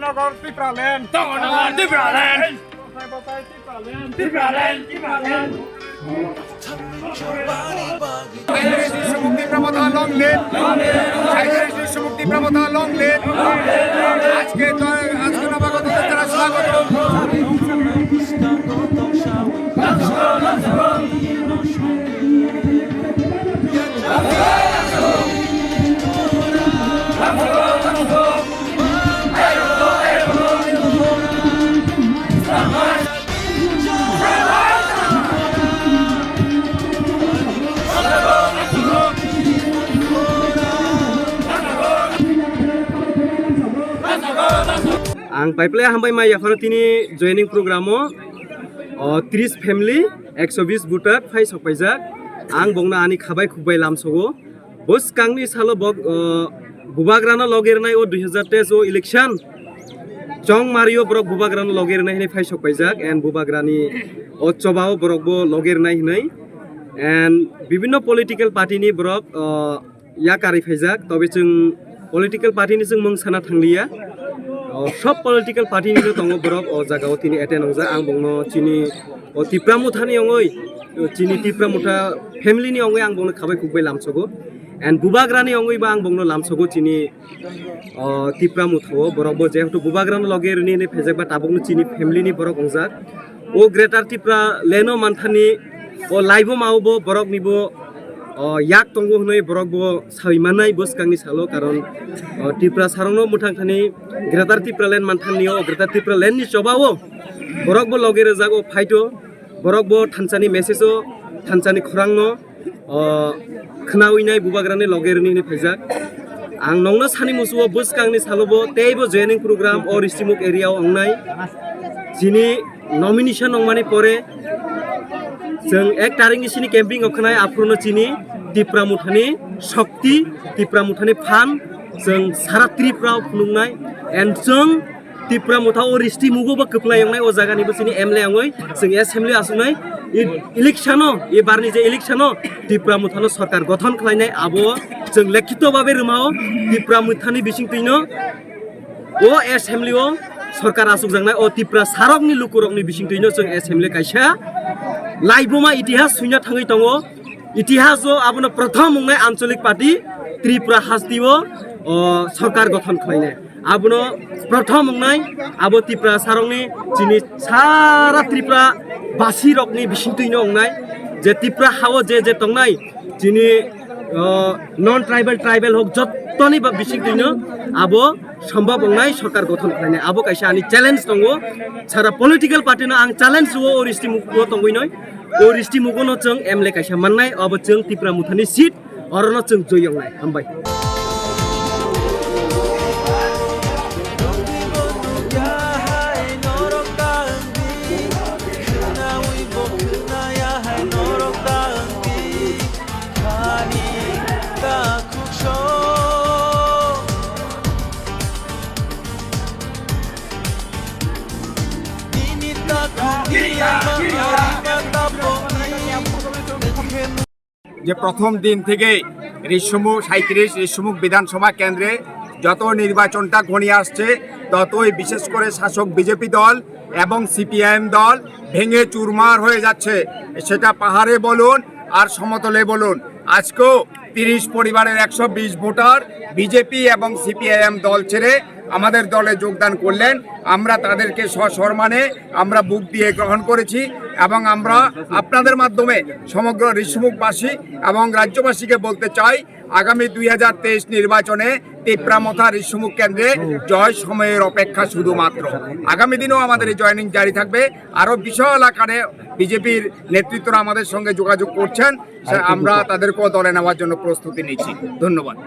নগর ত্রিপুরাল্যান্ড মুক্তি Pramatha long live মুক্তি Pramatha long live আজকে নবাগত তারা স্বাগত Ang pipeline hambai mai yakhano tini joining programo 30 family 120 butat phai sokpaijak ang bongna ani khabai khukbai lamsogo bos kangni salo bog bubagrana logernai o 2023 o election chong mario borok bubagrana logernai hinai phai sokpaijak and bubagrani o chobao borok bo logernai hinai and bibinno political party ni borok yakari phaijak tobe chung political party ni chung mungsana thanglia সব political party নিয়ে দङ বরক ও জায়গাও তিনি এটেন হংজা আং বংনো চিনি ও তিপ্রামুথানি অङै চিনি তিপ্রামুথা ফ্যামিলিনি অङै আং বংनो খাবাই খুববাই লামছগো and বুবাগ্রানি অङै বা আং বংनो লামছগো চিনি তিপ্রামুথাও বরক বো যেহেতু বুবাগ্রানো লগে নি নে ফেজাক বা তাবংनो চিনি ফ্যামিলিনি বরক অংজা ও গ্রেটার তিপ্রা লেনো মানথানি ও লাইভো মাওবো বরক নিবো yak tonggo hnoi borok bo saimanai boskangni salo karon tipra sarongno muthangthani greater tipraland manthangni o greater tipraland ni chobao borok bo logere jago phaito borok bo thanchani message o thanchani khorangno khnaoinai bubagrani logerni ni phaijak ang nongno sani musuo boskangni salobo teibo joining program or istimuk area o ongnai jini nomination ongmani pore जों 1 तारिखनि सिनि camping अखनाय आफ्रोनो चिनि तिप्रामुथानि शक्ति तिप्रामुथानि फान जों सारा त्रिपुराव खुलुमनाय end जों तिप्रामुथा ओ रिस्टि मुगोबो खोख्लायंनाय ओ जागानिबो सिनि एमले आङै जों एसेम्बली आसुनाय इलेक्शनो ए बारनि जे इलेक्शनो तिप्रामुथानो सरकार गठन खालायनाय आबो जों लेखित भाबे रोमाव तिप्रामुथानि बिसिंतिनो ओ एसेम्बली ओ सरकार आसुक जांनाय ओ तिप्रा सारकनि लुकुरकनि बिसिंतिनो जों एसेम्बली कायसा लाइबोमा इतिहास सुइना थाङै दङ इतिहासो आबोनो प्रथम मुंनाय आঞ্চলিক पार्टी त्रिपुरा हास्तिओ सरकार गठन खालायनाय आबोनो प्रथम मुंनाय आबो त्रिपुरा सारंनि जिनि सारा त्रिपुरा बासि रकनि बिसिंतैनो अंनाय जे त्रिपुरा हावो जे तंनाय जिनि नन ट्राइबल हक जत्तनि बा बिसिंतैनो आबो सम्भव अंनाय सरकार गठन खालायनाय आबो कायसा आनि चैलेंज दङ सारा पलिटिकल पार्टीनो आं चैलेंज ओ रिस्टि मुगो तंगैनय ओ रिस्टि मुगोनो जों एमले कायसा माननाय अब जों तिप्रामुथानि सीट अरनो जों जयंनाय हामबाय যে প্রথম দিন থেকে ঋষ্যমুখ 37 ঋষ্যমুখ বিধানসভা কেন্দ্রে যত নির্বাচনটা ঘনিয়ে আসছে ততই বিশেষ করে শাসক বিজেপি দল এবং সিপিআইএম দল ভেঙে চুরমার হয়ে যাচ্ছে সেটা পাহাড়ে বলুন আর সমতলে বলুন আজকেও 30 পরিবারের 120 ভোটার বিজেপি এবং সিপিআইএম দল ছেড়ে আমাদের দলে যোগদান করলেন আমরা তাদেরকে সসম্মানে আমরা বুক দিয়ে গ্রহণ করেছি এবং আমরা আপনাদের মাধ্যমে সমগ্র ঋষ্যমুখবাসী এবং রাজ্যবাসীকে বলতে চাই আগামী 2023 নির্বাচনে তিপ্রামথা ঋষ্যমুখ কেন্দ্রে জয় সময়ের অপেক্ষা শুধুমাত্র আগামী দিনেও আমাদের এই জয়েনিং জারি থাকবে আরও বিশাল আকারে বিজেপির নেতৃত্বরা আমাদের সঙ্গে যোগাযোগ করছেন আমরা তাদেরকেও দলে নেওয়ার জন্য প্রস্তুতি নিচ্ছি ধন্যবাদ